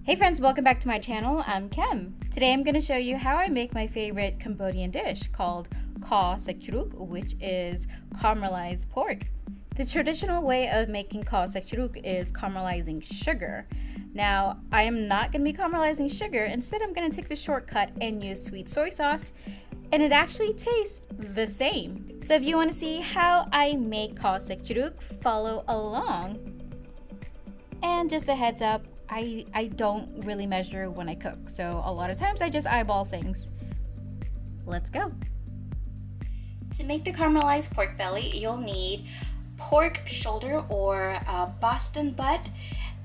Hey friends, welcome back to my channel. I'm Kem. Today I'm going to show you how I make my favorite Cambodian dish called kho sekchruk, which is caramelized pork. The traditional way of making kho sekchruk is caramelizing sugar. Now, I am not going to be caramelizing sugar. Instead, I'm going to take the shortcut and use sweet soy sauce, and it actually tastes the same. So if you want to see how I make kho sekchruk, follow along. And just a heads up, I don't really measure when I cook, so a lot of times I just eyeball things. Let's go. To make the caramelized pork belly, you'll need pork shoulder or Boston butt.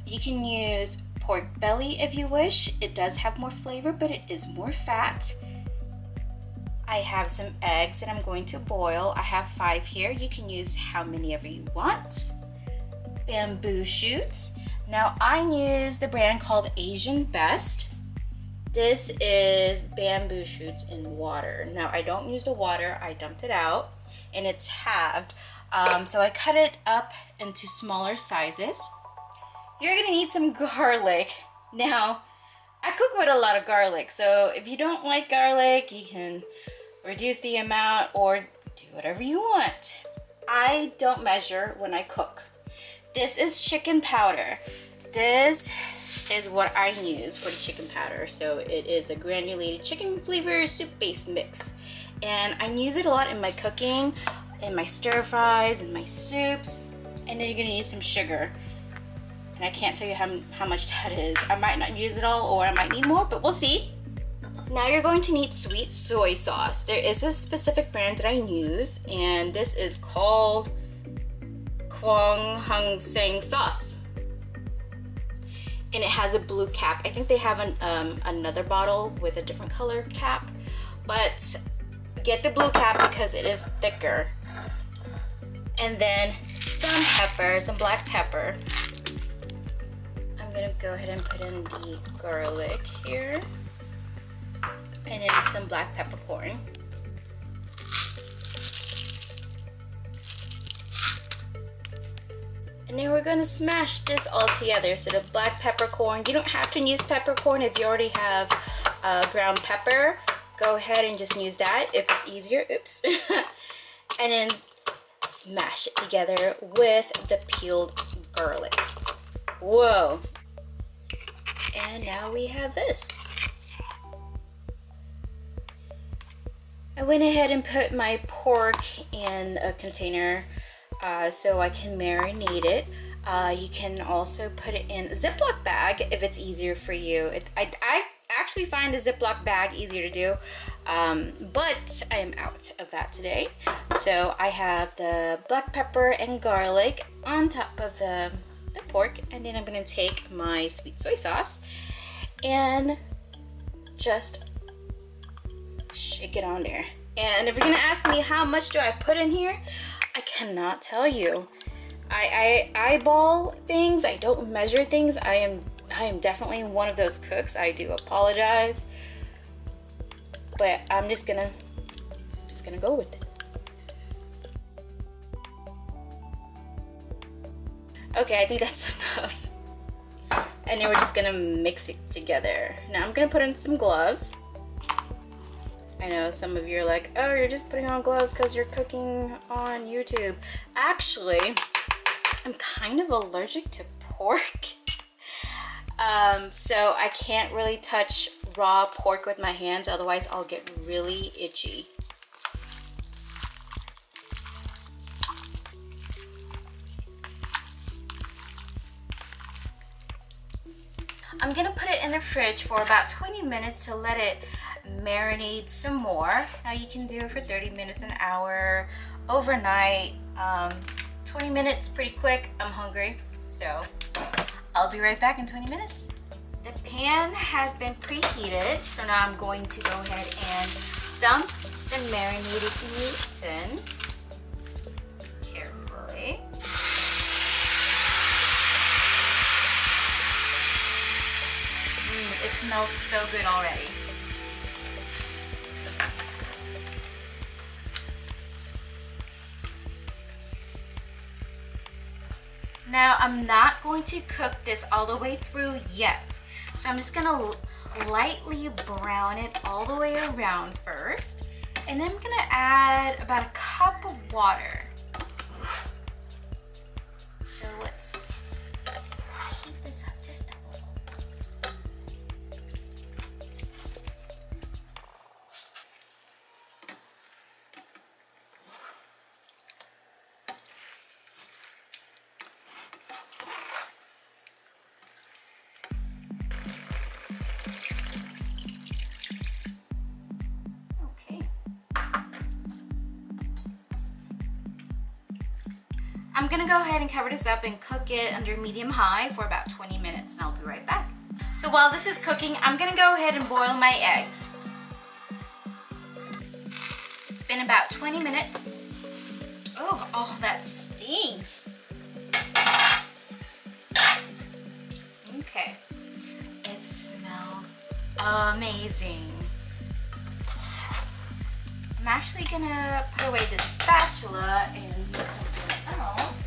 You can use pork belly if you wish. It does have more flavor, but it is more fat. I have some eggs that I'm going to boil. I have 5 here. You can use how many ever you want. Bamboo shoots. Now I use the brand called Asian Best. This is bamboo shoots in water. Now I don't use the water, I dumped it out and it's halved. So I cut it up into smaller sizes. You're gonna need some garlic. Now, I cook with a lot of garlic, so if you don't like garlic, you can reduce the amount or do whatever you want. I don't measure when I cook. This is chicken powder. This is what I use for the chicken powder. So it is a granulated chicken flavor soup-based mix. And I use it a lot in my cooking, in my stir fries, in my soups. And then you're gonna need some sugar. And I can't tell you how much that is. I might not use it all or I might need more, but we'll see. Now you're going to need sweet soy sauce. There is a specific brand that I use, and this is called Kwang Hung Seng sauce, and it has a blue cap. I think they have another bottle with a different color cap, but get the blue cap because it is thicker. And then some pepper, some black pepper. I'm gonna go ahead and put in the garlic here, and then some black peppercorn. And then we're going to smash this all together. So the black peppercorn, you don't have to use peppercorn if you already have ground pepper. Go ahead and just use that if it's easier. Oops. And then smash it together with the peeled garlic. Whoa. And now we have this. I went ahead and put my pork in a container so I can marinate it. You can also put it in a Ziploc bag if it's easier for you. I actually find a Ziploc bag easier to do, but I am out of that today. So I have the black pepper and garlic on top of the pork, and then I'm going to take my sweet soy sauce and just shake it on there. And if you're going to ask me how much do I put in here, I cannot tell you. I eyeball things. I don't measure things. I am definitely one of those cooks. I do apologize, but I'm just gonna go with it. Okay, I think that's enough. And then we're just gonna mix it together. Now I'm gonna put in some gloves. I know some of you are like, oh, you're just putting on gloves because you're cooking on YouTube. Actually, I'm kind of allergic to pork. So I can't really touch raw pork with my hands, otherwise I'll get really itchy. I'm gonna put it in the fridge for about 20 minutes to let it marinate some more. Now you can do it for 30 minutes, an hour, overnight. 20 minutes, pretty quick. I'm hungry, so I'll be right back in 20 minutes. The pan has been preheated, so now I'm going to go ahead and dump the marinated meats in carefully. It smells so good already. Now I'm not going to cook this all the way through yet. So I'm just gonna lightly brown it all the way around first. And then I'm gonna add about a cup of water. So let's heat this up just a little. I'm gonna go ahead and cover this up and cook it under medium-high for about 20 minutes, and I'll be right back. So while this is cooking, I'm gonna go ahead and boil my eggs. It's been about 20 minutes. Oh, all that steam. Okay, it smells amazing. I'm actually gonna put away the spatula and use something else.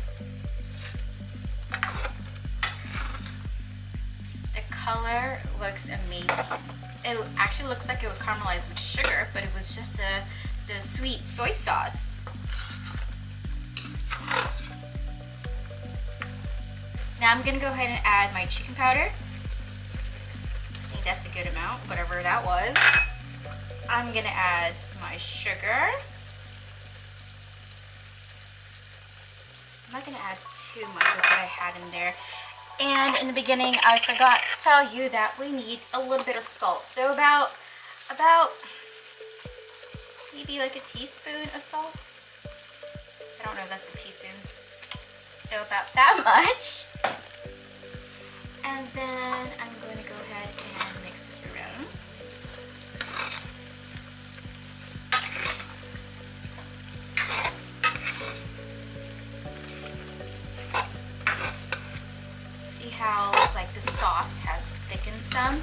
The color looks amazing. It actually looks like it was caramelized with sugar, but it was just the sweet soy sauce. Now I'm gonna go ahead and add my chicken powder. I think that's a good amount, whatever that was. I'm gonna add my sugar. I'm not gonna add too much of what I had in there. And in the beginning, I forgot to tell you that we need a little bit of salt. So about maybe like a teaspoon of salt. I don't know if that's a teaspoon. So about that much. And then I'm going to go ahead and mix this around. See how like the sauce has thickened some?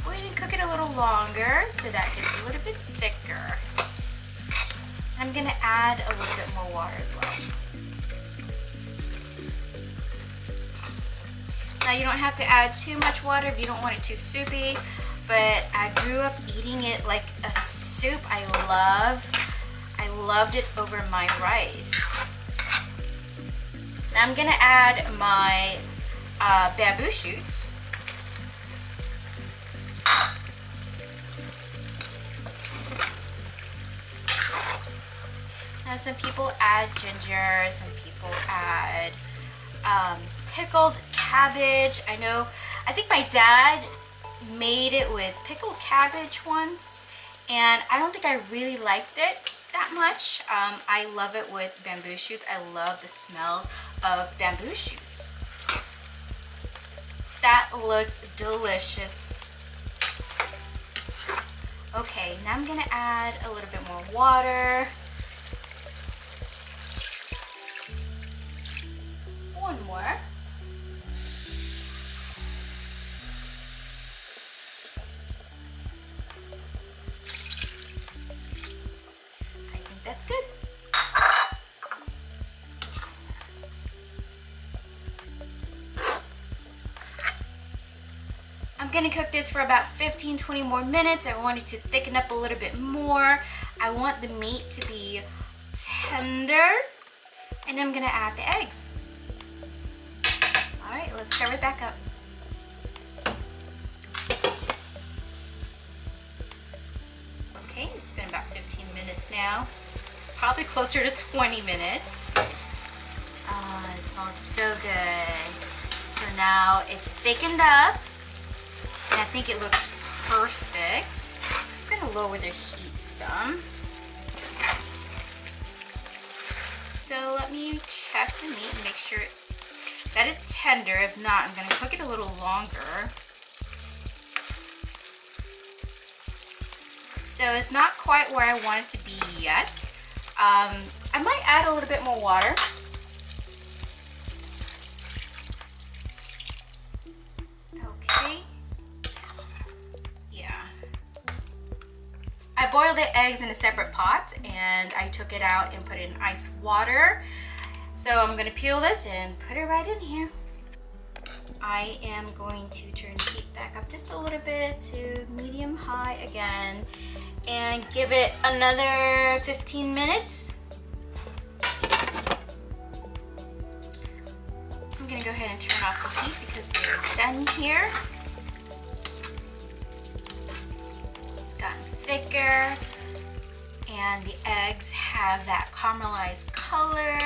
We're going to cook it a little longer so that it gets a little bit thicker. I'm going to add a little bit more water as well. Now you don't have to add too much water if you don't want it too soupy, but I grew up eating it like a soup. I loved it over my rice. Now I'm gonna add my bamboo shoots. Now some people add ginger, some people add pickled cabbage. I think my dad made it with pickled cabbage once, and I don't think I really liked it that much. I love it with bamboo shoots. I love the smell of bamboo shoots. That looks delicious. Okay, now I'm gonna add a little bit more water. One more. I think that's good. I'm gonna cook this for about 15-20 more minutes. I want it to thicken up a little bit more. I want the meat to be tender. And I'm gonna add the eggs. All right, let's cover it back up. Okay, it's been about 15 minutes now. Probably closer to 20 minutes. Oh, it smells so good. So now it's thickened up, and I think it looks perfect. I'm gonna lower the heat some. So let me check the meat and make sure that it's tender. If not, I'm gonna cook it a little longer. So it's not quite where I want it to be yet. I might add a little bit more water. Okay. Yeah. I boiled the eggs in a separate pot, and I took it out and put it in ice water. So I'm gonna peel this and put it right in here. I am going to turn the heat back up just a little bit to medium high again and give it another 15 minutes. I'm gonna go ahead and turn off the heat because we're done here. It's gotten thicker and the eggs have that caramelized color.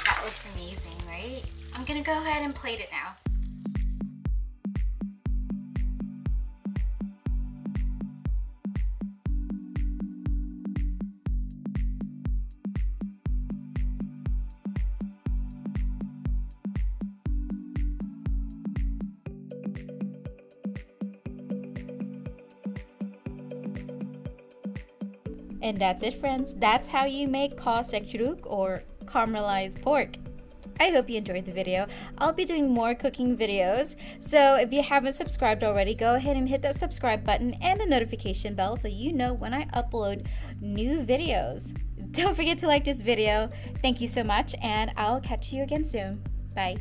That looks amazing, right? I'm gonna go ahead and plate it now. And that's it, friends. That's how you make kho sekchuruk or caramelized pork. I hope you enjoyed the video. I'll be doing more cooking videos, so if you haven't subscribed already, go ahead and hit that subscribe button and the notification bell so you know when I upload new videos. Don't forget to like this video. Thank you so much, and I'll catch you again soon. Bye.